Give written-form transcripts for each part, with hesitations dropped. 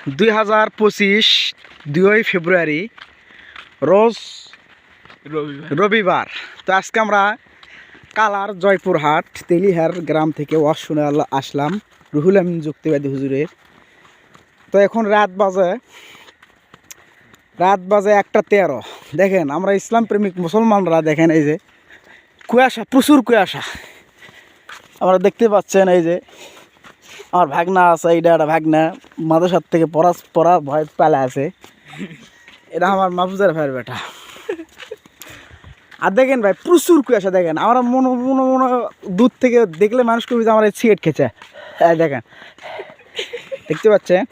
2025 2 ফেব্রুয়ারি রোজ রবিবার। তো আজকে আমরা কালার জয়পুরহাট তেলিহার গ্রাম থেকে ওয়াজ শুনে আসলাম রুহুল আমিন যুক্তিবাদী হুজুরের। তো এখন রাত বাজে 1:13। দেখেন আমরা ইসলাম প্রেমিক মুসলমানরা, দেখেন এই যে কুয়াশা, প্রচুর কুয়াশা আমরা দেখতে পাচ্ছেন। এই যে আমার ভাগনা আছে, এইটা একটা ভাগনা মাদ্রাসার থেকে পড়া ভয় পালা আছে, এটা আমার মাহফুজের ভাইয়ের বেটা। আর দেখেন ভাই প্রচুর কুয়াশা, দেখেন আমরা মনে দূর থেকে দেখলে মানুষ কবি যে আমার সিগারেট খেছে। দেখেন দেখতে পাচ্ছেন,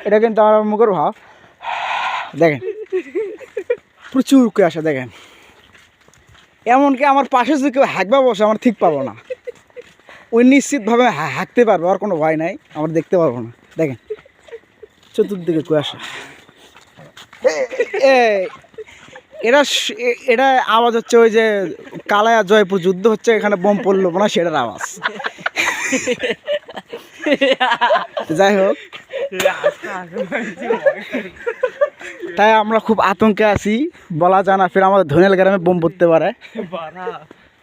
এটা কিন্তু আমার মুখের ভাব। দেখেন প্রচুর কুয়াশা, দেখেন এমনকি আমার পাশে যদি কেউ হাঁকবা বসে আমার ঠিক পাবো না, ওই নিশ্চিতভাবে হাঁকতে পারবো, আর কোনো ভয় নাই, আমরা দেখতে পারবো না। দেখেন চতুর্দিকে কুয়াশা। এটা আওয়াজ হচ্ছে ওই যে কালায়া জয়পুর যুদ্ধ হচ্ছে, এখানে বোম পড়লো না, সেটার আওয়াজ। যাই হোক, তাই আমরা খুব আতঙ্কে আছি, বলা যায় না ফের আমাদের ধনেল গ্রামে বোম পড়তে পারে।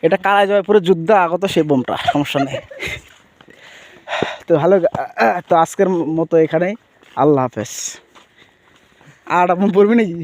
এটা কালায়া জয়পুরের যুদ্ধ আগত সেই বোমটা, সমস্যা নেই। তো ভালো, তো আজকের মতো এখানেই, আল্লাহ হাফেজ। আর বোম পড়বি নাকি?